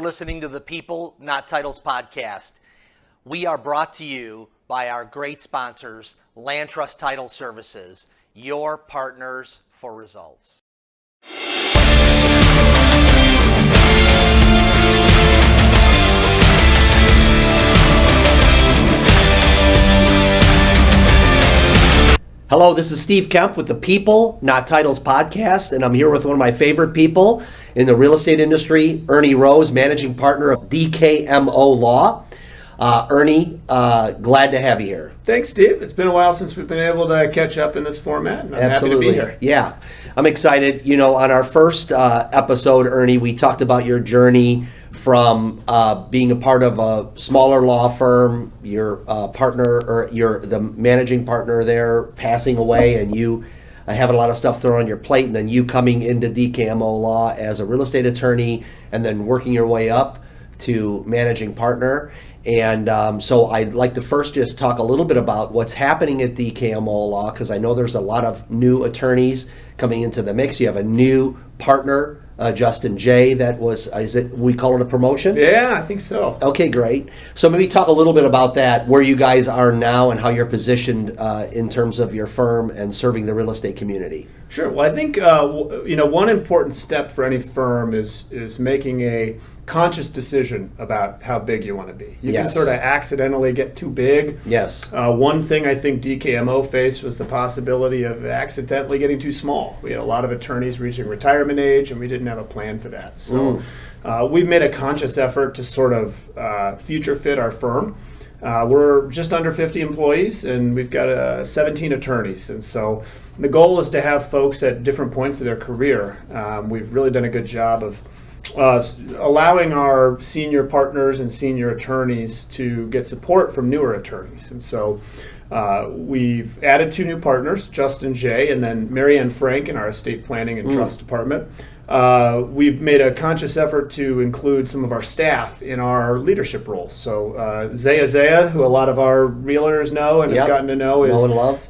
listening to the People, Not Titles podcast. We are brought to you by our great sponsors, Land Trust Title Services, your partners for results. Hello, this is Steve Kaempf with the People, Not Titles podcast, and I'm here with one of my favorite people in the real estate industry, Ernie Rose, managing partner of DKMO Law. Ernie, glad to have you here. Thanks, Steve. It's been a while since we've been able to catch up in this format, and I'm Absolutely. happy to be here. Yeah, I'm excited. You know, on our first episode, Ernie, we talked about your journey from being a part of a smaller law firm, your partner or the managing partner there passing away, and you having a lot of stuff thrown on your plate, and then you coming into DKMO Law as a real estate attorney, and then working your way up to managing partner. And so I'd like to first just talk a little bit about what's happening at DKMO Law, because I know there's a lot of new attorneys coming into the mix. You have a new partner, Justin J. That was, we call it a promotion? Yeah, I think so. Okay, great. So maybe talk a little bit about that, where you guys are now and how you're positioned in terms of your firm and serving the real estate community. Sure. Well, I think one important step for any firm is making a conscious decision about how big you want to be. You can sort of accidentally get too big. Yes. One thing I think DKMO faced was the possibility of accidentally getting too small. We had a lot of attorneys reaching retirement age, and we didn't have a plan for that. So we've made a conscious effort to sort of future fit our firm. We're just under 50 employees, and we've got 17 attorneys. And so the goal is to have folks at different points of their career. We've really done a good job of allowing our senior partners and senior attorneys to get support from newer attorneys. And so we've added 2 new partners, Justin J. and then Mary Ann Frank in our estate planning and trust department. We've made a conscious effort to include some of our staff in our leadership roles. So Zaya, who a lot of our realtors know and have gotten to know,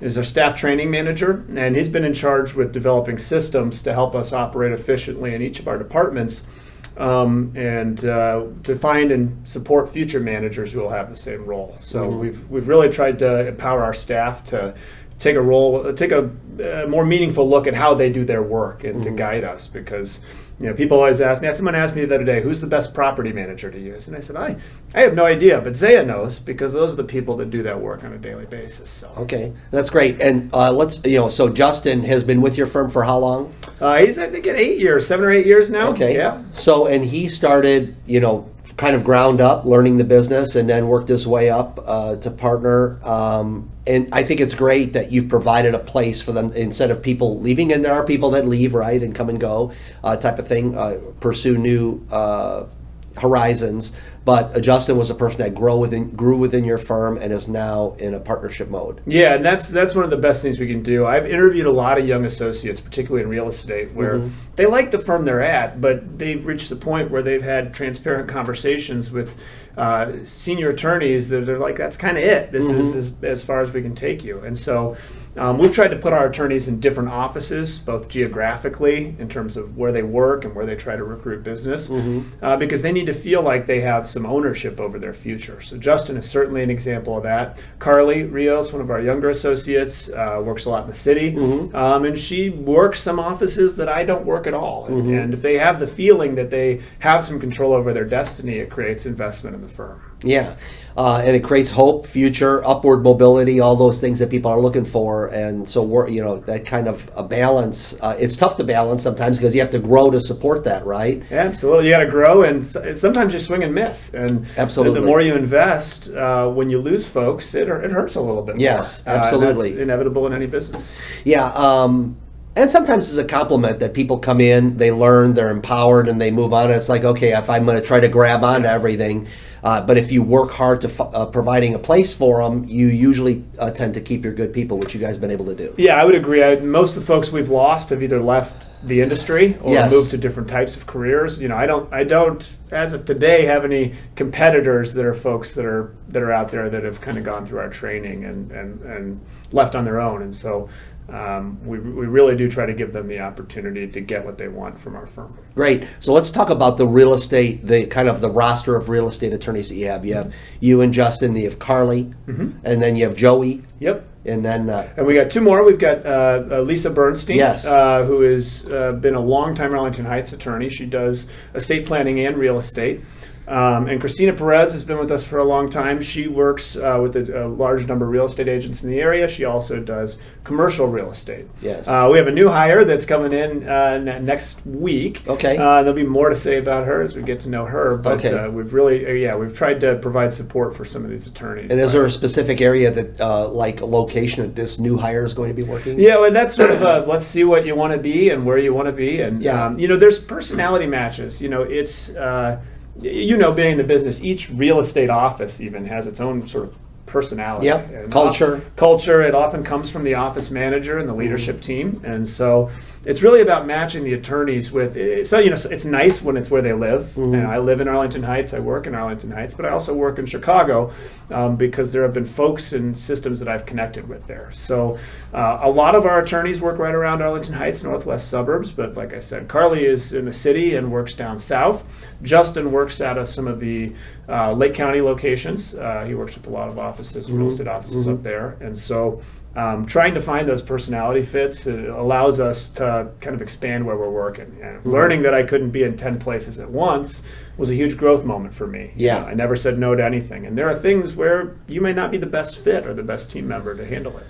is our staff training manager, and he's been in charge with developing systems to help us operate efficiently in each of our departments, and to find and support future managers who will have the same role. So we've really tried to empower our staff to take a more meaningful look at how they do their work and to guide us, because people always ask me. Someone asked me the other day, who's the best property manager to use? And I said, I have no idea, but Zaya knows, because those are the people that do that work on a daily basis. So okay, that's great. And so Justin has been with your firm for how long? He's, I think, at 8 years, 7 or 8 years now. Okay, yeah. So, and he started, kind of ground up, learning the business, and then worked his way up to partner. And I think it's great that you've provided a place for them instead of people leaving, and there are people that leave, right, and come and go type of thing, pursue new horizons. But Justin was a person that grew within your firm and is now in a partnership mode. Yeah, and that's one of the best things we can do. I've interviewed a lot of young associates, particularly in real estate, where they like the firm they're at, but they've reached the point where they've had transparent conversations with senior attorneys that are like, that's kind of it. This is as far as we can take you. And so we've tried to put our attorneys in different offices, both geographically in terms of where they work and where they try to recruit business, because they need to feel like they have some ownership over their future. So Justin is certainly an example of that. Carly Rios, one of our younger associates, works a lot in the city, and she works some offices that I don't work at all. And if they have the feeling that they have some control over their destiny, it creates investment in the firm. Yeah, and it creates hope, future, upward mobility, all those things that people are looking for. And so that kind of a balance. It's tough to balance sometimes because you have to grow to support that, right? Yeah, absolutely, you got to grow, and sometimes you swing and miss. And absolutely, the more you invest, when you lose folks, it hurts a little bit. Yes, more. absolutely, that's inevitable in any business. Yeah. And sometimes it's a compliment that people come in, they learn, they're empowered, and they move on. It's like, okay, if I'm going to try to grab onto everything, but if you work hard to providing a place for them, you usually tend to keep your good people, which you guys have been able to do. Yeah, I would agree. Most of the folks we've lost have either left the industry or moved to different types of careers. I don't as of today, have any competitors that are folks that are out there that have kind of gone through our training and left on their own. And so we really do try to give them the opportunity to get what they want from our firm. Great. So let's talk about the real estate, the kind of the roster of real estate attorneys that you have. You have you and Justin, you have Carly, and then you have Joey. Yep. And then and we got two more. We've got Lisa Bernstein, Yes. Who has been a longtime Arlington Heights attorney. She does estate planning and real estate. And Christina Perez has been with us for a long time. She works with a large number of real estate agents in the area. She also does commercial real estate. Yes. We have a new hire that's coming in next week. Okay. There'll be more to say about her as we get to know her. But Okay. we've really, we've tried to provide support for some of these attorneys. and is there a specific area that like a location that this new hire is going to be working? Yeah, well, that's sort of a let's see what you want to be and where you want to be. And, Yeah. there's personality matches. It's, being in the business, each real estate office even has its own sort of personality. Yep. And Culture. It often comes from the office manager and the leadership team. And so it's really about matching the attorneys with, so, it's nice when it's where they live. I live in Arlington Heights, I work in Arlington Heights, but I also work in Chicago because there have been folks and systems that I've connected with there. So a lot of our attorneys work right around Arlington Heights, northwest suburbs, but like I said, Carly is in the city and works down south. Justin works out of some of the Lake County locations. He works with a lot of offices, real estate offices up there. And so trying to find those personality fits allows us to kind of expand where we're working. And learning that I couldn't be in 10 places at once was a huge growth moment for me. Yeah. I never said no to anything. And there are things where you may not be the best fit or the best team member to handle it.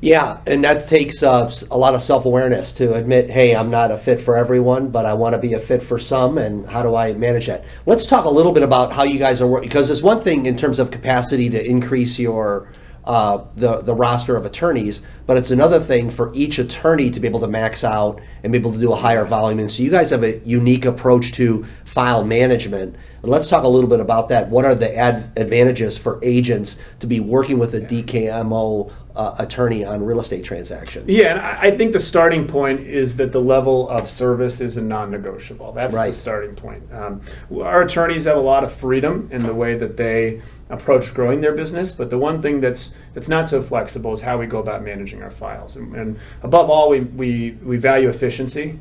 Yeah, and that takes a lot of self-awareness to admit, hey, I'm not a fit for everyone, but I want to be a fit for some, and how do I manage that? Let's talk a little bit about how you guys are working, because there's one thing in terms of capacity to increase your the roster of attorneys, but it's another thing for each attorney to be able to max out and be able to do a higher volume. And so you guys have a unique approach to file management. And let's talk a little bit about that. What are the advantages for agents to be working with a DKMO attorney on real estate transactions? Yeah, and I think the starting point is that the level of service is a non-negotiable. That's Right. the starting point. Our attorneys have a lot of freedom in the way that they approach growing their business, but the one thing that's not so flexible is how we go about managing our files. And above all, we value efficiency.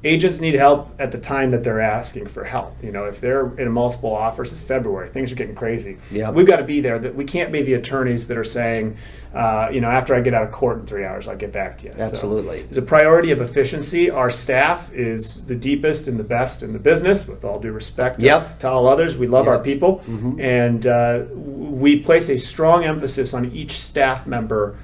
Agents need help at the time that they're asking for help. If they're in multiple offers, it's February, things are getting crazy. Yep. We've got to be there. That we can't be the attorneys that are saying, after I get out of court in 3 hours, I'll get back to you. Absolutely. So, there's a priority of efficiency. Our staff is the deepest and the best in the business, with all due respect to all others. We love our people, and we place a strong emphasis on each staff member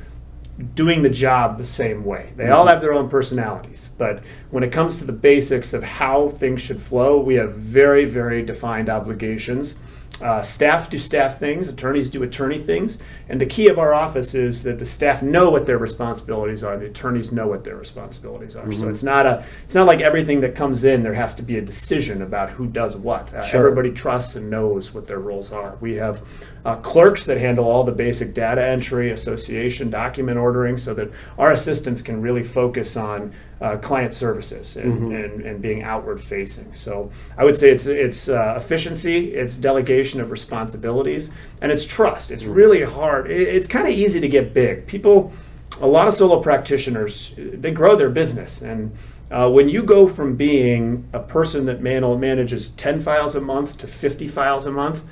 doing the job the same way. They all have their own personalities, but when it comes to the basics of how things should flow, we have very, very defined obligations. Staff do staff things, attorneys do attorney things, and the key of our office is that the staff know what their responsibilities are, the attorneys know what their responsibilities are. So it's not like everything that comes in, there has to be a decision about who does what. Everybody trusts and knows what their roles are. We have clerks that handle all the basic data entry, association, document ordering, so that our assistants can really focus on client services and being outward facing. So I would say it's efficiency, it's delegation of responsibilities, and it's trust. It's really hard. It's kind of easy to get big. A lot of solo practitioners, they grow their business, and when you go from being a person that manages 10 files a month to 50 files a month,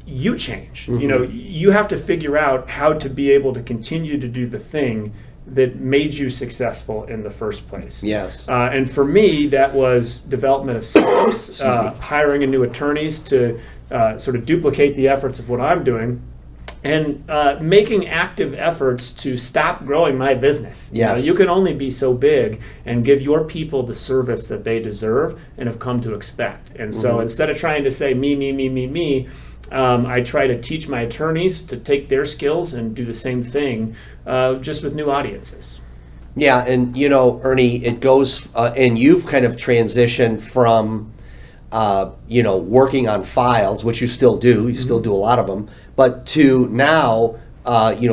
you change. You have to figure out how to be able to continue to do the thing that made you successful in the first place. Yes. And for me, that was development of systems, hiring a new attorneys to sort of duplicate the efforts of what I'm doing, and making active efforts to stop growing my business. Yes. You can only be so big and give your people the service that they deserve and have come to expect. And so instead of trying to say me, I try to teach my attorneys to take their skills and do the same thing, just with new audiences. Yeah, and Ernie, it goes, and you've kind of transitioned from, working on files, which you still do. You still do a lot of them, but to now,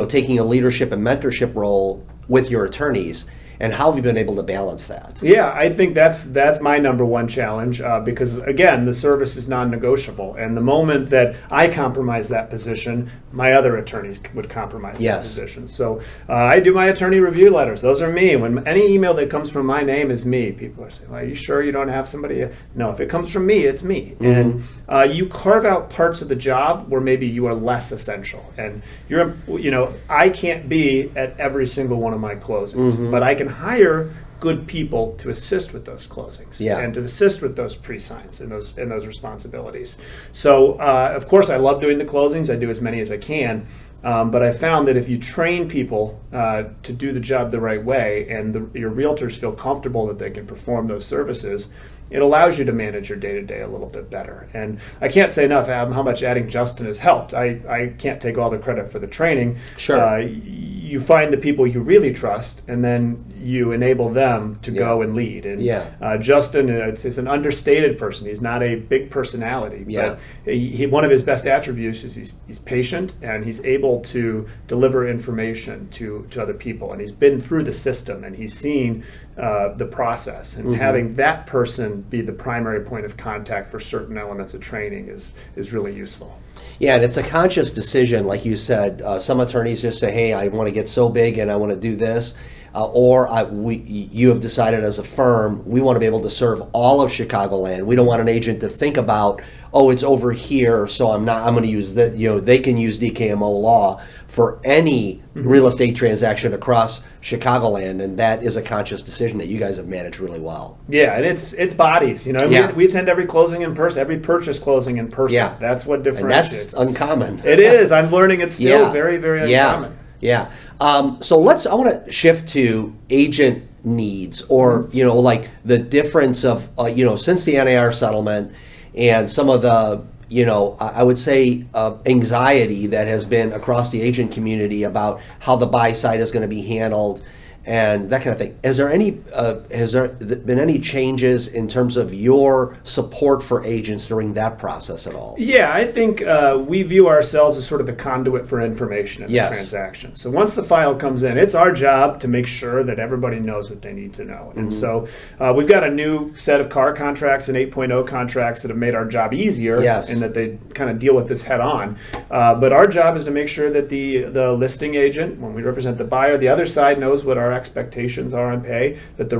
taking a leadership and mentorship role with your attorneys. and how have you been able to balance that? Yeah, I think that's my number one challenge because, again, the service is non-negotiable. And the moment that I compromise that position, my other attorneys would compromise that position. So I do my attorney review letters. Those are me. When any email that comes from my name is me, people are saying, well, are you sure you don't have somebody? No, if it comes from me, it's me. And you carve out parts of the job where maybe you are less essential. And I can't be at every single one of my closings, but I can hire good people to assist with those closings and to assist with those pre-signs and those responsibilities. So, of course, I love doing the closings. I do as many as I can. But I found that if you train people to do the job the right way and your realtors feel comfortable that they can perform those services, it allows you to manage your day-to-day a little bit better. And I can't say enough how much adding Justin has helped. I can't take all the credit for the training. Sure. You find the people you really trust, and then you enable them to go and lead. And Justin is an understated person. He's not a big personality, but one of his best attributes is he's patient, and he's able to deliver information to other people. And he's been through the system, and he's seen the process. And having that person be the primary point of contact for certain elements of training is really useful. Yeah, and it's a conscious decision, like you said. Some attorneys just say, hey, I want to get so big and I want to do this. You have decided as a firm, we want to be able to serve all of Chicagoland. We don't want an agent to think about, oh, it's over here, so I'm going to use that. They can use DKMO Law for any real estate transaction across Chicagoland, and that is a conscious decision that you guys have managed really well. Yeah, and it's bodies. We attend every closing in person, every purchase closing in person. Yeah. That's what differentiates. And that's uncommon. It is. I'm learning it's still very, very uncommon. Yeah. So I want to shift to agent needs, or like the difference of since the NAR settlement and some of the I would say anxiety that has been across the agent community about how the buy side is going to be handled and that kind of thing. Has there been any changes in terms of your support for agents during that process at all? Yeah, I think we view ourselves as sort of a conduit for information in the transaction. So once the file comes in, it's our job to make sure that everybody knows what they need to know. And so we've got a new set of CAR contracts and 8.0 contracts that have made our job easier in that they kind of deal with this head on. But our job is to make sure that the listing agent, when we represent the buyer, the other side knows what our expectations are on pay, that the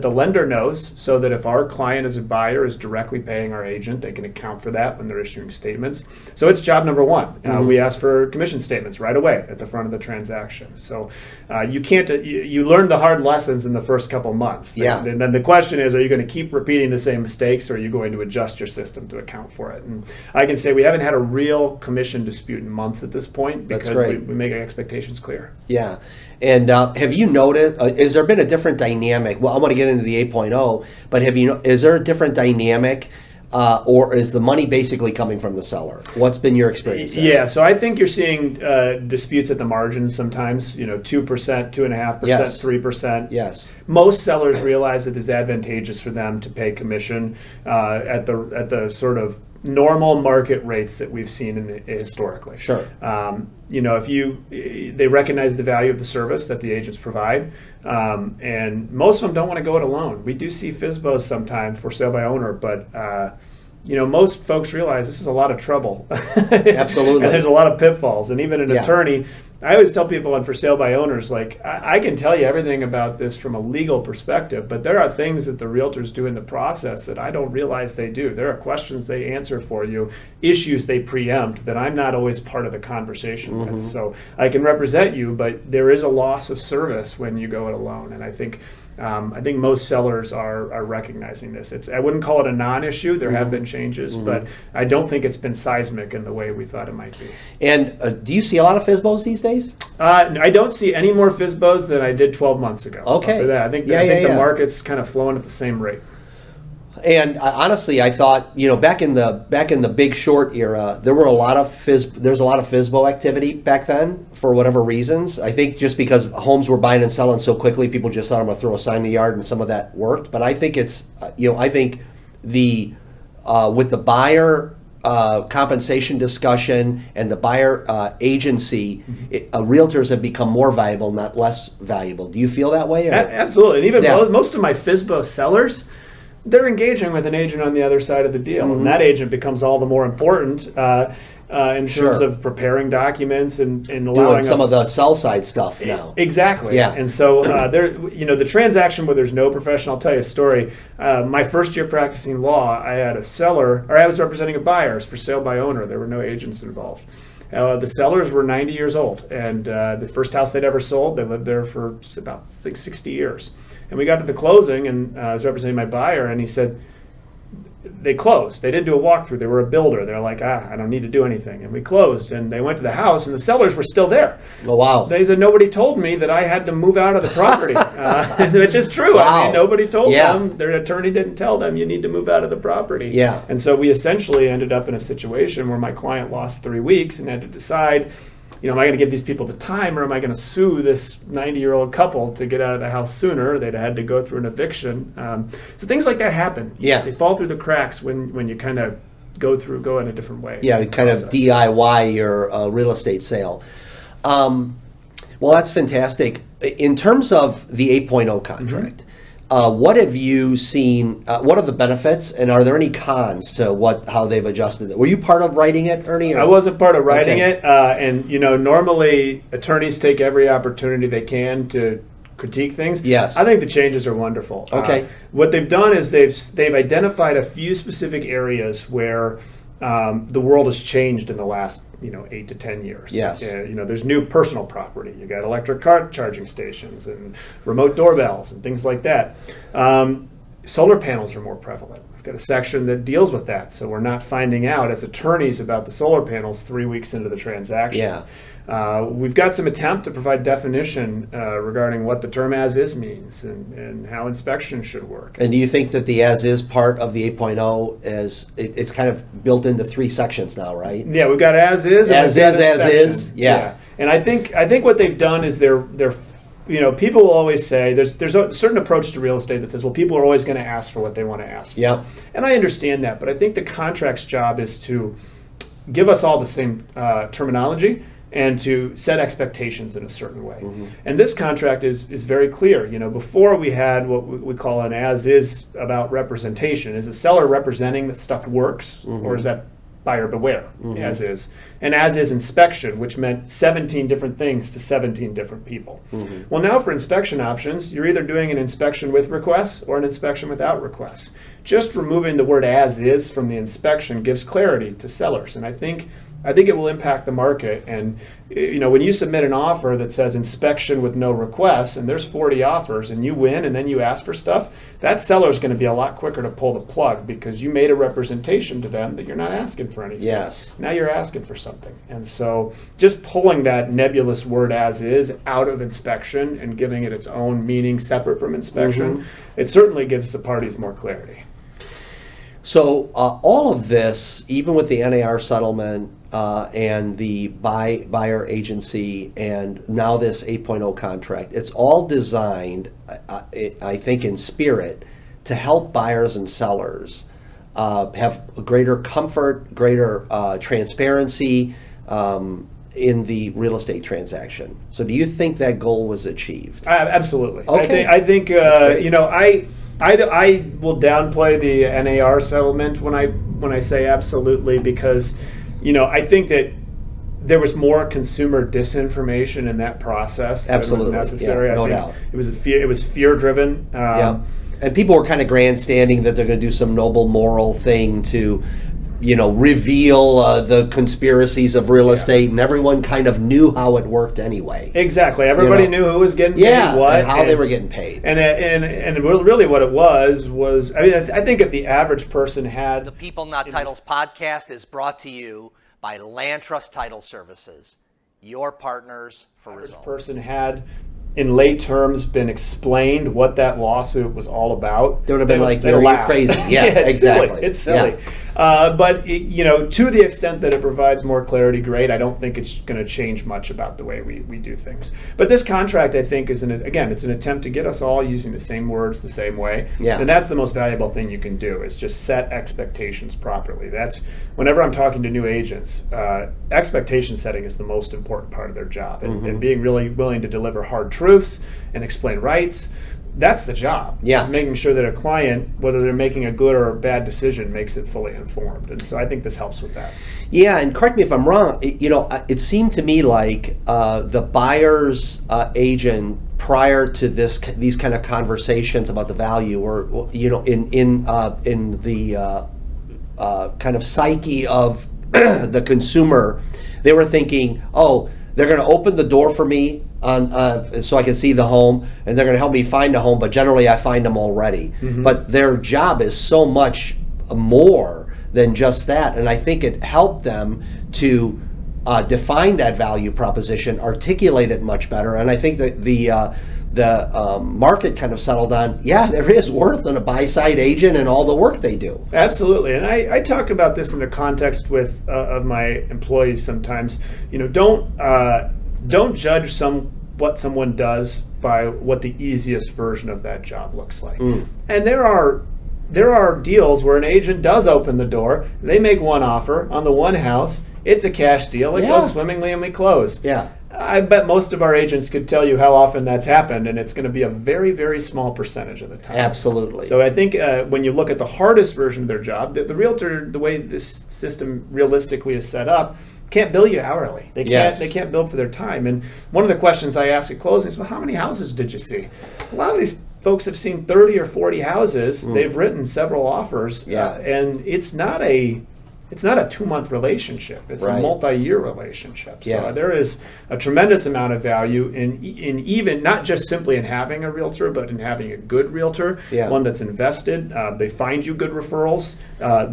lender knows, so that if our client as a buyer is directly paying our agent, they can account for that when they're issuing statements. So it's job number one. We ask for commission statements right away at the front of the transaction. So you learn the hard lessons in the first couple months. And then the question is, are you going to keep repeating the same mistakes, or are you going to adjust your system to account for it? And I can say we haven't had a real commission dispute in months at this point because we make our expectations clear. Yeah. And have you noticed, has there been a different dynamic? Well, I want to get into the 8.0, but is there a different dynamic, or is the money basically coming from the seller? What's been your experience there? Yeah, so I think you're seeing disputes at the margins sometimes, 2%, 2.5%, 3%. Yes. Most sellers realize that it's advantageous for them to pay commission at the sort of normal market rates that we've seen historically. Sure. They recognize the value of the service that the agents provide, and most of them don't want to go it alone. We do see FSBOs sometimes, for sale by owner, but most folks realize this is a lot of trouble. Absolutely. And there's a lot of pitfalls, and even an attorney. I always tell people on for sale by owners, like, I can tell you everything about this from a legal perspective, but there are things that the realtors do in the process that I don't realize they do. There are questions they answer for you, issues they preempt that I'm not always part of the conversation with. So I can represent you, but there is a loss of service when you go it alone. And I think most sellers are recognizing this. I wouldn't call it a non-issue. There have been changes, but I don't think it's been seismic in the way we thought it might be. And do you see a lot of FSBOs these days? I don't see any more FSBOs than I did 12 months ago. Okay. So I think the market's kind of flowing at the same rate. And honestly, I thought, back in the Big Short era, there's a lot of FSBO activity back then for whatever reasons. I think just because homes were buying and selling so quickly, people just thought, I'm going to throw a sign in the yard, and some of that worked. But I think it's, with the buyer compensation discussion and the buyer agency, realtors have become more valuable, not less valuable. Do you feel that way? Or? Absolutely. And even most of my FSBO sellers, they're engaging with an agent on the other side of the deal. And that agent becomes all the more important in terms of preparing documents and allowing doing some of the sell side stuff now. Exactly. Yeah. And so the transaction where there's no professional, I'll tell you a story. My first year practicing law, I had a seller, or I was representing a buyer. It was for sale by owner. There were no agents involved. The sellers were 90 years old, and the first house they'd ever sold, they lived there for about 60 years. And we got to the closing, and I was representing my buyer, and he said, they closed. They didn't do a walkthrough. They were a builder. They're like, I don't need to do anything. And we closed, and they went to the house, and the sellers were still there. Oh, wow. They said, nobody told me that I had to move out of the property. Which is true. Wow. I mean, nobody told them. Their attorney didn't tell them you need to move out of the property. Yeah. And so we essentially ended up in a situation where my client lost 3 weeks and had to decide, am I going to give these people the time, or am I going to sue this 90-year-old couple to get out of the house sooner? They'd had to go through an eviction. So things like that happen. Yeah. They fall through the cracks when you kind of go in a different way. Yeah, kind of DIY your real estate sale. Well, that's fantastic. In terms of the 8.0 contract, what have you seen? What are the benefits, and are there any cons to how they've adjusted it? Were you part of writing it, Ernie? Or? I wasn't part of writing it, and normally attorneys take every opportunity they can to critique things. Yes, I think the changes are wonderful. Okay, what they've done is they've identified a few specific areas where the world has changed in the last 8 to 10 years. Yes. There's new personal property. You got electric car charging stations and remote doorbells and things like that. Solar panels are more prevalent. We've got a section that deals with that, so we're not finding out as attorneys about the solar panels 3 weeks into the transaction. Yeah. We've got some attempt to provide definition regarding what the term as-is means and how inspection should work. And do you think that the as-is part of the 8.0 it's kind of built into 3 sections now, right? Yeah, we've got as-is. As-is. Yeah. And I think what they've done is they're people will always say there's a certain approach to real estate that says, well, people are always going to ask for what they want to ask for. Yeah. And I understand that, but I think the contract's job is to give us all the same terminology and to set expectations in a certain way. And this contract is very clear. Before we had what we call an as-is about representation. Is the seller representing that stuff works, or is that buyer beware, as is? And as-is inspection, which meant 17 different things to 17 different people. Well, now for inspection options, you're either doing an inspection with requests or an inspection without requests. Just removing the word as-is from the inspection gives clarity to sellers. And I think it will impact the market. And when you submit an offer that says inspection with no requests, and there's 40 offers, and you win, and then you ask for stuff, that seller's going to be a lot quicker to pull the plug because you made a representation to them that you're not asking for anything. Yes. Now you're asking for something. And so just pulling that nebulous word as is out of inspection and giving it its own meaning separate from inspection, it certainly gives the parties more clarity. So all of this, even with the NAR settlement and the buyer agency and now this 8.0 contract, it's all designed, I think, in spirit to help buyers and sellers have greater comfort, greater transparency in the real estate transaction. So do you think that goal was achieved? Absolutely. Okay. I think I will downplay the NAR settlement when I say absolutely, because I think that there was more consumer disinformation in that process than was necessary. Yeah, no I think doubt. It was fear driven. And people were kind of grandstanding that they're going to do some noble moral thing to reveal the conspiracies of real estate, and everyone kind of knew how it worked anyway. Exactly. Everybody knew who was getting paid what. And how they were getting paid. And really what it was, I think if the average person had... The People Not Titles podcast is brought to you by Land Trust Title Services, your partners for results. The average person had, in lay terms, been explained what that lawsuit was all about, They would have been like, you're crazy. Yeah, it's exactly. Silly. It's silly. But to the extent that it provides more clarity, great. I don't think it's going to change much about the way we do things. But this contract, I think, it's an attempt to get us all using the same words the same way. Yeah. And that's the most valuable thing you can do, is just set expectations properly. That's whenever I'm talking to new agents, expectation setting is the most important part of their job, and being really willing to deliver hard truths and explain rights. That's the job. Yeah. Is making sure that a client, whether they're making a good or a bad decision, makes it fully informed. And so I think this helps with that. Yeah, and correct me if I'm wrong, it seemed to me like the buyer's agent, prior to these kind of conversations about the value, or in the kind of psyche of the consumer, they were thinking, oh, they're going to open the door for me so I can see the home, and they're going to help me find a home, but generally I find them already. But their job is so much more than just that, and I think it helped them to define that value proposition, articulate it much better, and I think that the market kind of settled on, there is worth in a buy-side agent and all the work they do. Absolutely, and I talk about this in the context of my employees sometimes. Don't judge what someone does by what the easiest version of that job looks like. And there are deals where an agent does open the door, they make one offer on the one house, it's a cash deal, it goes swimmingly, and we close. Yeah. I bet most of our agents could tell you how often that's happened, and it's going to be a very, very small percentage of the time. Absolutely. So I think when you look at the hardest version of their job, the realtor, the way this system realistically is set up, can't bill you hourly. They can't bill for their time. And one of the questions I ask at closing is, well, how many houses did you see? A lot of these folks have seen 30 or 40 houses. They've written several offers, and it's not a 2-month relationship. It's a multi-year relationship. So there is a tremendous amount of value in even not just simply in having a realtor, but in having a good realtor, one that's invested. They find you good referrals.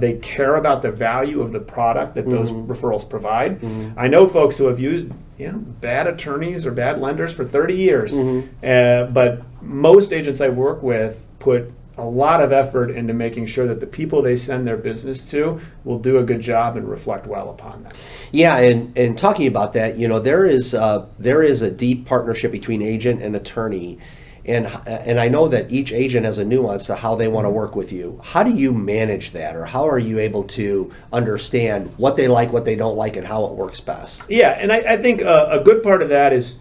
They care about the value of the product that those referrals provide. I know folks who have used bad attorneys or bad lenders for 30 years, but most agents I work with put a lot of effort into making sure that the people they send their business to will do a good job and reflect well upon them. Yeah, and talking about that, there is a deep partnership between agent and attorney, and I know that each agent has a nuance to how they want to work with you. How do you manage that, or how are you able to understand what they like, what they don't like, and how it works best? Yeah, and I think a good part of that is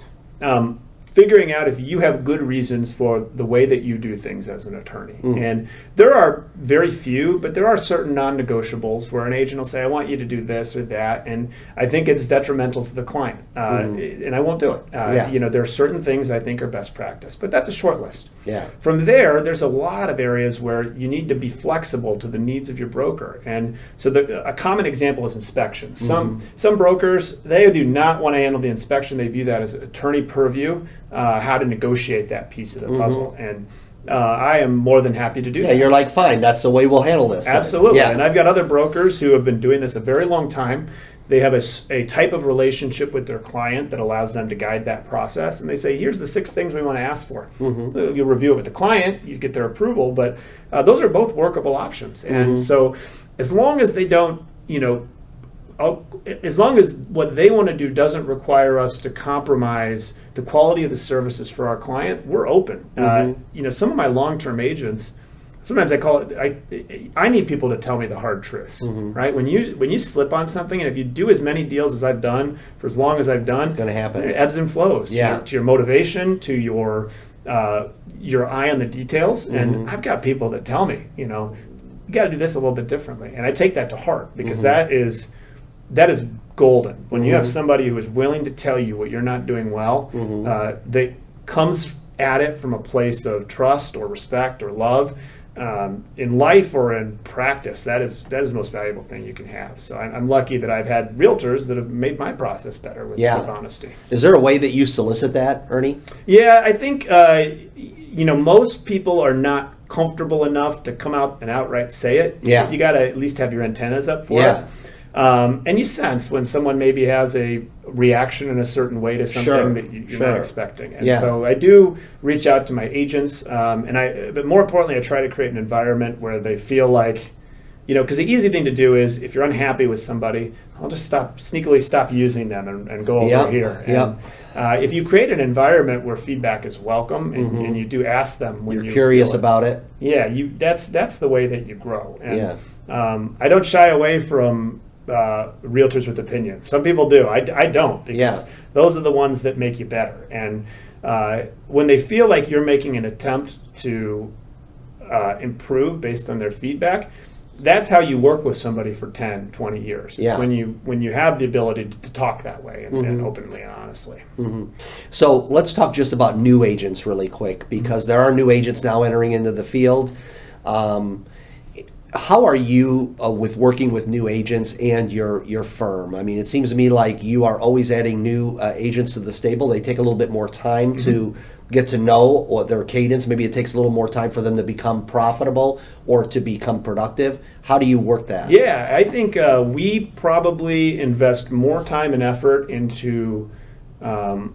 figuring out if you have good reasons for the way that you do things as an attorney. And there are very few, but there are certain non-negotiables where an agent will say, I want you to do this or that, and I think it's detrimental to the client, and I won't do it. There are certain things I think are best practice, but that's a short list. From there's a lot of areas where you need to be flexible to the needs of your broker. And so a common example is inspections. Some brokers, they do not want to handle the inspection. They view that as attorney purview, how to negotiate that piece of the puzzle. And I am more than happy to do that. You're like, fine, that's the way we'll handle this. Absolutely. And I've got other brokers who have been doing this a very long time. They have a type of relationship with their client that allows them to guide that process. And they say, here's the 6 things we want to ask for. You'll review it with the client, you get their approval, but those are both workable options. And so as long as they don't, as long as what they want to do doesn't require us to compromise the quality of the services for our client, we're open. Some of my long-term agents, sometimes I call it, I need people to tell me the hard truths, right? When you slip on something, and if you do as many deals as I've done for as long as I've done, it's going to happen. It ebbs and flows to your motivation, to your eye on the details. And I've got people that tell me, you got to do this a little bit differently. And I take that to heart, because that is golden. When you have somebody who is willing to tell you what you're not doing well, that comes at it from a place of trust or respect or love, in life or in practice, that is the most valuable thing you can have. So I'm lucky that I've had realtors that have made my process better with honesty. Is there a way that you solicit that, Ernie? Yeah, I think most people are not comfortable enough to come out and outright say it. You got to at least have your antennas up for it. And you sense when someone maybe has a reaction in a certain way to something that you're not expecting. And so I do reach out to my agents, but more importantly, I try to create an environment where they feel like because the easy thing to do is if you're unhappy with somebody, I'll just sneakily stop using them and go over here. And, if you create an environment where feedback is welcome and you do ask them when you're curious feel it, about it. Yeah, that's the way that you grow. And, I don't shy away from realtors with opinions. Some people do. I don't, because those are the ones that make you better. And when they feel like you're making an attempt to improve based on their feedback, that's how you work with somebody for 10, 20 years. It's when you have the ability to talk that way and openly and honestly. So let's talk just about new agents really quick, because there are new agents now entering into the field. How are you with working with new agents and your firm? I mean, it seems to me like you are always adding new agents to the stable. They take a little bit more time to get to know or their cadence. Maybe it takes a little more time for them to become profitable or to become productive. How do you work that? Yeah, I think we probably invest more time and effort into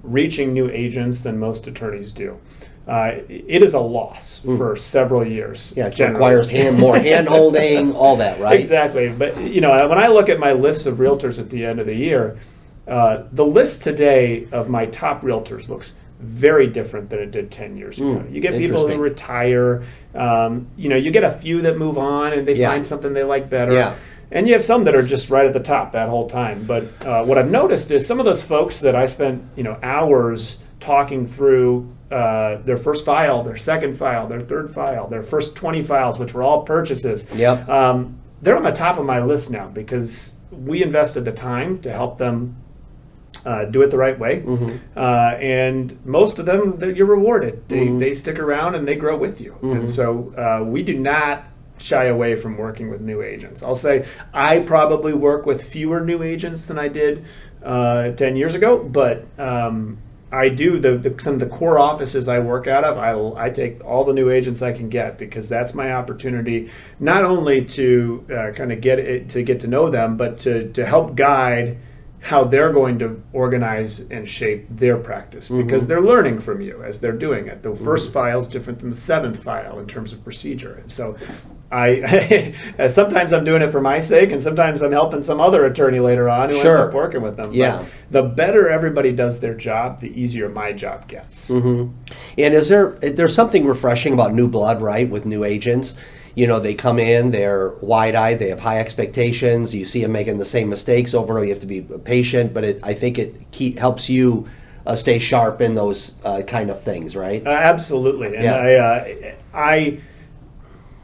reaching new agents than most attorneys do. It is a loss for several years. Yeah, it requires more hand-holding, all that, right? Exactly. But, when I look at my list of realtors at the end of the year, the list today of my top realtors looks very different than it did 10 years ago. You get people who retire, you get a few that move on and they find something they like better. Yeah. And you have some that are just right at the top that whole time. But what I've noticed is some of those folks that I spent, hours talking through their first file, their second file, their third file, their first 20 files, which were all purchases. Yep. They're on the top of my list now because we invested the time to help them do it the right way. And most of them, you're rewarded. They stick around and they grow with you. And so we do not shy away from working with new agents. I'll say I probably work with fewer new agents than I did 10 years ago, but I do some of the core offices I work out of. I take all the new agents I can get because that's my opportunity, not only to kind of get to know them, but to help guide how they're going to organize and shape their practice, because they're learning from you as they're doing it. The first file is different than the seventh file in terms of procedure. And so I sometimes I'm doing it for my sake, and sometimes I'm helping some other attorney later on who ends up working with them. But the better everybody does their job, the easier my job gets. And there's something refreshing about new blood, right, with new agents? They come in, they're wide-eyed, they have high expectations. You see them making the same mistakes over and over. You have to be patient, but I think it helps you stay sharp in those kind of things, right? Absolutely. And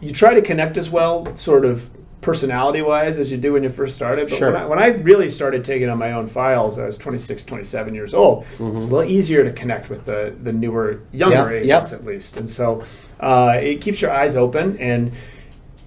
you try to connect as well, sort of personality-wise, as you do when you first started. But when I really started taking on my own files, I was 26, 27 years old. It was a little easier to connect with the newer, younger agents, at least. And so it keeps your eyes open. And,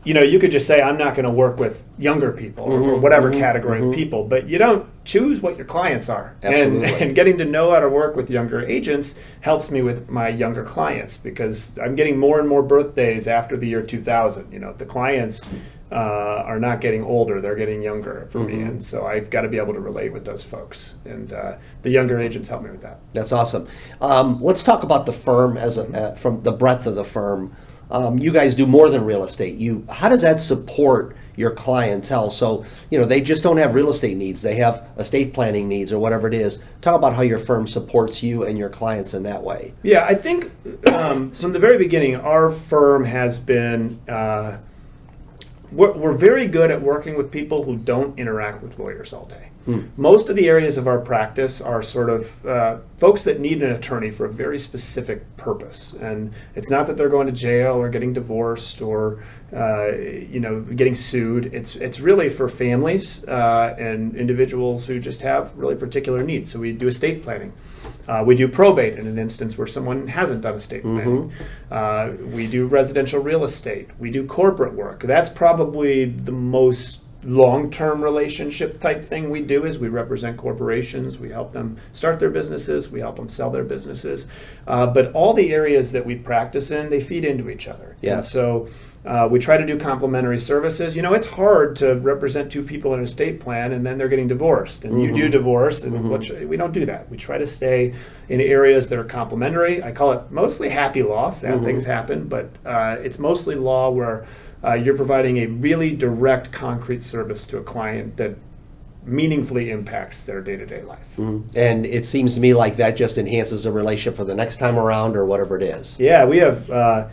you could just say, I'm not going to work with younger people or whatever category of people. But you don't choose what your clients are. And getting to know how to work with younger agents helps me with my younger clients, because I'm getting more and more birthdays after the year 2000. The clients are not getting older, they're getting younger for me, and so I've got to be able to relate with those folks, and the younger agents help me with that. That's awesome. Let's talk about the firm from the breadth of the firm. You guys do more than real estate. How does that support your clientele? So, they just don't have real estate needs, they have estate planning needs or whatever it is. Talk about how your firm supports you and your clients in that way. Yeah, I think from the very beginning, our firm has been we're very good at working with people who don't interact with lawyers all day. Most of the areas of our practice are sort of folks that need an attorney for a very specific purpose. And it's not that they're going to jail or getting divorced or getting sued. It's really for families and individuals who just have really particular needs. So we do estate planning. We do probate in an instance where someone hasn't done estate planning. We do residential real estate. We do corporate work. That's probably the most long-term relationship type thing we do. Is we represent corporations. We help them start their businesses. We help them sell their businesses. But all the areas that we practice in, they feed into each other. Yes. And so we try to do complementary services. It's hard to represent two people in an estate plan and then they're getting divorced. And you do divorce, and we don't do that. We try to stay in areas that are complementary. I call it mostly happy law. Sad things happen, but it's mostly law where you're providing a really direct, concrete service to a client that meaningfully impacts their day-to-day life. And it seems to me like that just enhances the relationship for the next time around or whatever it is. Yeah, we have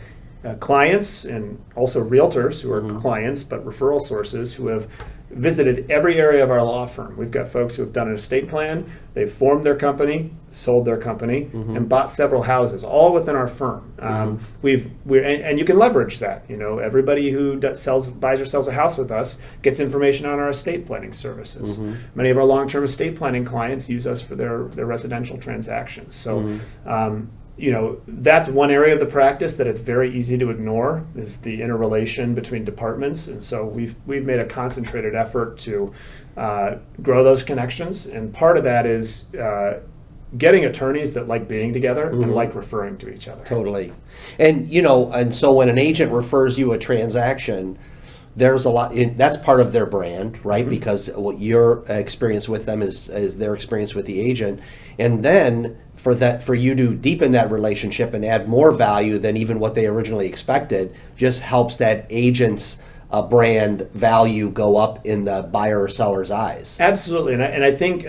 clients and also realtors who are clients, but referral sources who have visited every area of our law firm. We've got folks who have done an estate plan, they've formed their company, sold their company, and bought several houses, all within our firm. And you can leverage that. You know, everybody who buys or sells a house with us gets information on our estate planning services. Many of our long-term estate planning clients use us for their residential transactions. So. You know, that's one area of the practice that it's very easy to ignore, is the interrelation between departments. And so we've made a concentrated effort to grow those connections. And part of that is getting attorneys that like being together and like referring to each other. Totally. And, you know, and so when an agent refers you a transaction, there's a lot, that's part of their brand, right? Because what your experience with them is their experience with the agent. And then for you to deepen that relationship and add more value than even what they originally expected, just helps that agent's brand value go up in the buyer or seller's eyes. Absolutely. And I think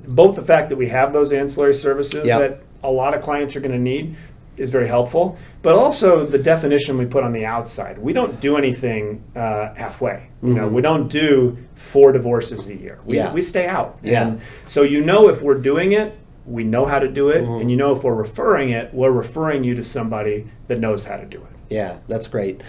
both the fact that we have those ancillary services that a lot of clients are going to need is very helpful, but also the definition we put on the outside. We don't do anything halfway. You know, we don't do 4 divorces a year. We stay out. And so, you know, if we're doing it, we know how to do it, and you know, if we're referring it, we're referring you to somebody that knows how to do it. Yeah, that's great.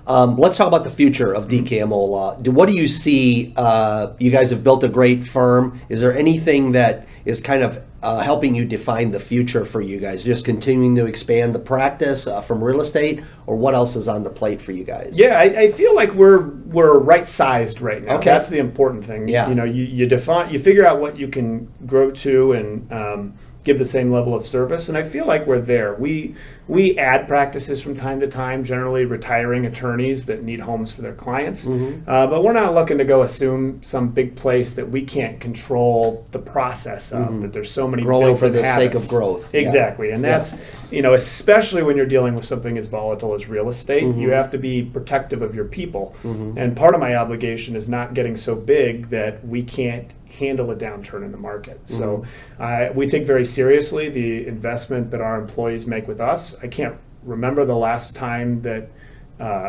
Let's talk about the future of DKMO Law. What do you see? You guys have built a great firm. Is there anything that is kind of helping you define the future for you guys? Just continuing to expand the practice from real estate, or what else is on the plate for you guys? Yeah, I feel like we're right-sized right now. Okay. That's the important thing. Yeah. You know, you figure out what you can grow to and give the same level of service, and I feel like we're there. We add practices from time to time, generally retiring attorneys that need homes for their clients, but we're not looking to go assume some big place that we can't control the process of, that there's so many growing for the habits. sake of growth. Exactly, and that's, you know, especially when you're dealing with something as volatile as real estate, you have to be protective of your people, and part of my obligation is not getting so big that we can't handle a downturn in the market. So we take very seriously the investment that our employees make with us. I can't remember the last time that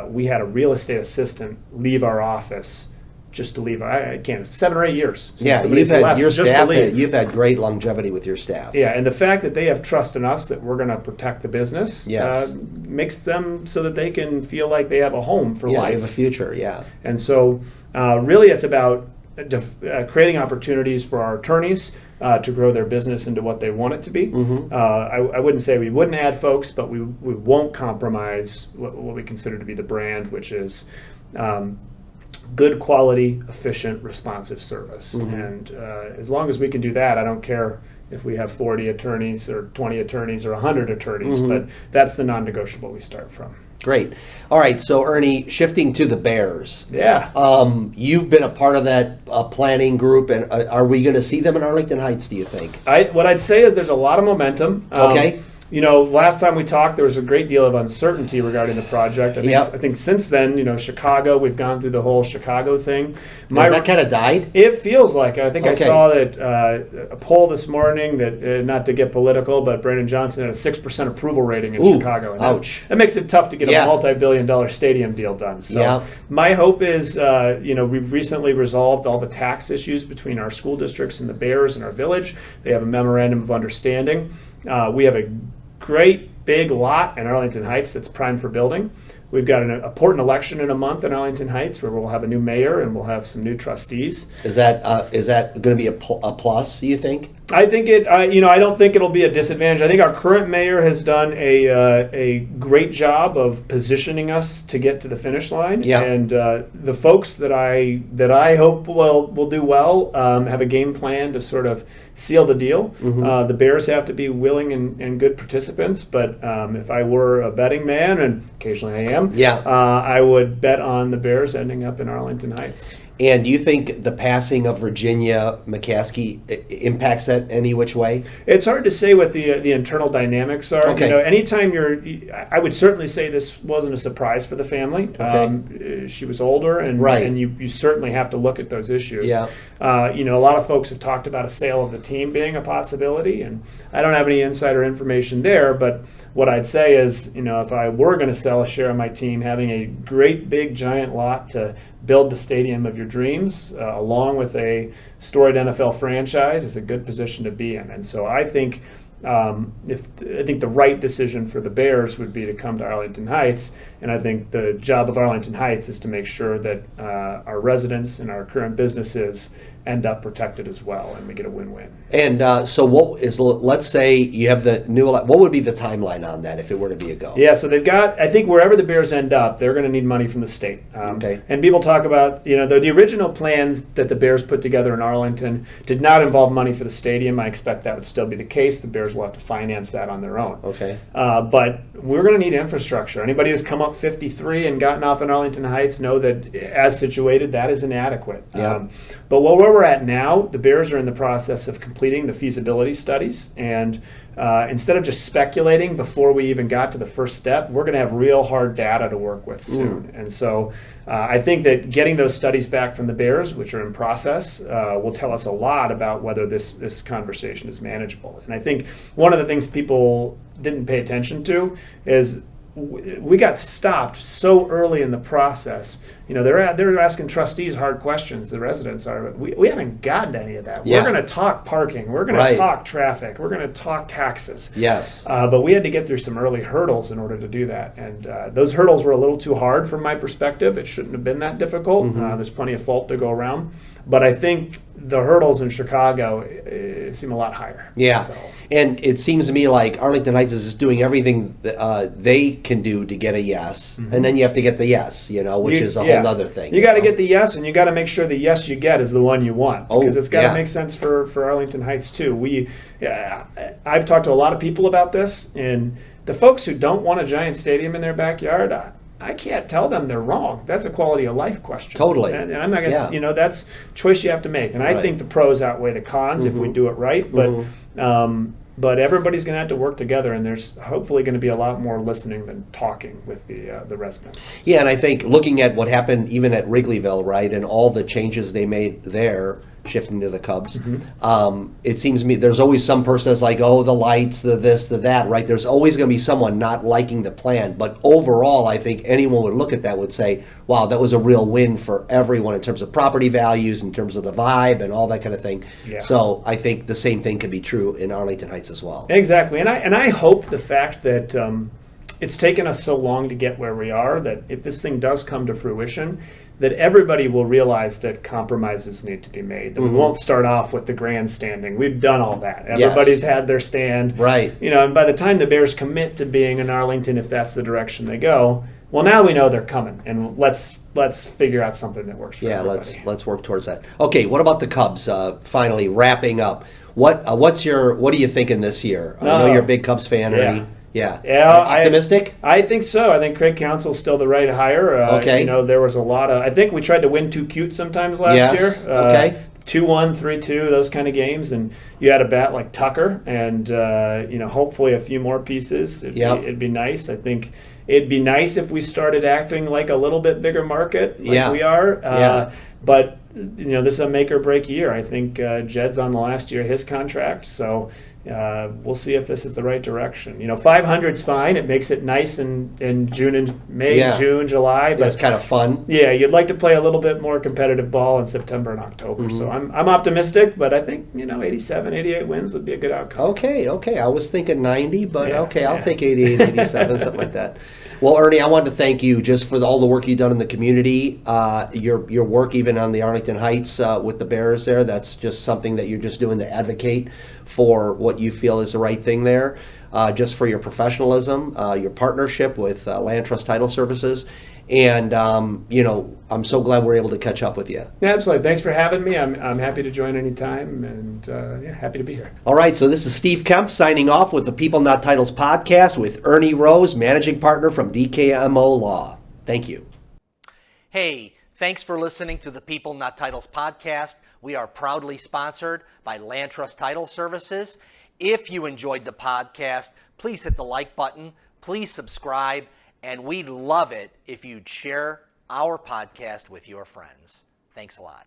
we had a real estate assistant leave our office just to leave. I can't. 7 or 8 years. Yeah, you've had your staff. You've had great longevity with your staff. Yeah, and the fact that they have trust in us that we're going to protect the business makes them so that they can feel like they have a home for life. They have a future. Yeah, and so really, it's about creating opportunities for our attorneys to grow their business into what they want it to be. I wouldn't say we wouldn't add folks, but we won't compromise what we consider to be the brand, which is good quality, efficient, responsive service. And as long as we can do that, I don't care if we have 40 attorneys or 20 attorneys or 100 attorneys, but that's the non-negotiable we start from. Great. All right, so Ernie, shifting to the Bears. Yeah. You've been a part of that planning group, and are we going to see them in Arlington Heights, do you think? What I'd say is there's a lot of momentum. Okay. You know, last time we talked, there was a great deal of uncertainty regarding the project. I think since then, you know, Chicago, we've gone through the whole Chicago thing. Has that kind of died? It feels like it. I think I saw that a poll this morning that, not to get political, but Brandon Johnson had a 6% approval rating in Chicago. And ouch. That makes it tough to get a multi-billion-dollar stadium deal done. So my hope is, you know, we've recently resolved all the tax issues between our school districts and the Bears and our village. They have a memorandum of understanding. We have a great big lot in Arlington Heights that's primed for building. We've got an important election in a month in Arlington Heights where we'll have a new mayor and we'll have some new trustees. Is that going to be a plus, do you think? I think it. You know, I don't think it'll be a disadvantage. I think our current mayor has done a great job of positioning us to get to the finish line. Yeah. And the folks that I hope will do well have a game plan to sort of seal the deal. The Bears have to be willing and good participants. But if I were a betting man, and occasionally I am, I would bet on the Bears ending up in Arlington Heights. And do you think the passing of Virginia McCaskey impacts that any which way? It's hard to say what the internal dynamics are. Okay. You know, anytime I would certainly say this wasn't a surprise for the family. Okay. She was older, and Right. and you certainly have to look at those issues. Yeah. You know, a lot of folks have talked about a sale of the team being a possibility, and I don't have any insider information there, but what I'd say is, you know, if I were going to sell a share of my team, having a great big giant lot to build the stadium of your dreams, along with a storied NFL franchise, is a good position to be in. And so I think I think the right decision for the Bears would be to come to Arlington Heights, and I think the job of Arlington Heights is to make sure that our residents and our current businesses end up protected as well, and we get a win-win. And so let's say you have the new, what would be the timeline on that if it were to be a go? Yeah, so they've got, I think wherever the Bears end up, they're going to need money from the state. Okay. And people talk about, you know, the original plans that the Bears put together in Arlington did not involve money for the stadium. I expect that would still be the case. The Bears will have to finance that on their own. Okay. But we're going to need infrastructure. Anybody who's come up 53 and gotten off in Arlington Heights know that as situated, that is inadequate. Yeah. But where we're at now, the Bears are in the process of completing the feasibility studies, and instead of just speculating before we even got to the first step, we're going to have real hard data to work with soon. And so I think that getting those studies back from the Bears, which are in process, will tell us a lot about whether this conversation is manageable. And I think one of the things people didn't pay attention to is we got stopped so early in the process. You know, they're asking trustees hard questions. The residents are. We haven't gotten to any of that. Yeah. We're going to talk parking. We're going to talk traffic. We're going to talk taxes. Yes. But we had to get through some early hurdles in order to do that. And those hurdles were a little too hard from my perspective. It shouldn't have been that difficult. There's plenty of fault to go around. But I think the hurdles in Chicago seem a lot higher. Yeah. So. And it seems to me like Arlington Heights is just doing everything they can do to get a yes. And then you have to get the yes, you know, which is a whole other thing. You got to get the yes, and you got to make sure the yes you get is the one you want, because it's got to make sense for Arlington Heights too. I've talked to a lot of people about this, and the folks who don't want a giant stadium in their backyard, I can't tell them they're wrong. That's a quality of life question. Totally. And I'm not going to, you know, that's choice you have to make. And I think the pros outweigh the cons if we do it right. But everybody's going to have to work together, and there's hopefully going to be a lot more listening than talking with the residents. Yeah, and I think looking at what happened even at Wrigleyville, right, and all the changes they made there, shifting to the Cubs, it seems to me there's always some person that's like, oh, the lights, the this, the that, right? There's always going to be someone not liking the plan. But overall, I think anyone would look at that would say, wow, that was a real win for everyone in terms of property values, in terms of the vibe and all that kind of thing. Yeah. So I think the same thing could be true in Arlington Heights as well. Exactly. And I hope the fact that it's taken us so long to get where we are, that if this thing does come to fruition, that everybody will realize that compromises need to be made, that we won't start off with the grandstanding. We've done all that. Everybody's had their stand. Right. You know, and by the time the Bears commit to being in Arlington, if that's the direction they go, well, now we know they're coming, and let's figure out something that works for everybody. let's work towards that. Okay, what about the Cubs? Finally, wrapping up. What are you thinking this year? I know you're a big Cubs fan, Ernie. Yeah. Optimistic? I think so. I think Craig Counsell's still the right hire. Okay. You know, there was a lot of. I think we tried to win too cute sometimes last year. Okay. 2-1, 3-2, those kind of games, and you had a bat like Tucker, and you know, hopefully a few more pieces. It'd be nice. I think it'd be nice if we started acting like a little bit bigger market, like we are. But you know, this is a make or break year. I think Jed's on the last year of his contract, so we'll see if this is the right direction. You know, 500's fine. It makes it nice in June and May, June, July. But that's kind of fun. Yeah, you'd like to play a little bit more competitive ball in September and October. So I'm optimistic, but I think, you know, 87, 88 wins would be a good outcome. Okay. I was thinking 90, but I'll take 88, 87, something like that. Well, Ernie, I wanted to thank you just for all the work you've done in the community, your work even on the Arlington Heights with the Bears there. That's just something that you're just doing to advocate for what you feel is the right thing there. Just for your professionalism, your partnership with Land Trust Title Services. And, you know, I'm so glad we're able to catch up with you. Yeah, absolutely. Thanks for having me. I'm happy to join anytime, and happy to be here. All right, so this is Steve Kaempf signing off with the People Not Titles podcast with Ernie Rose, managing partner from DKMO Law. Thank you. Hey, Thanks for listening to the People Not Titles podcast. We are proudly sponsored by Land Trust Title Services. If you enjoyed the podcast, please hit the like button, please subscribe, and we'd love it if you'd share our podcast with your friends. Thanks a lot.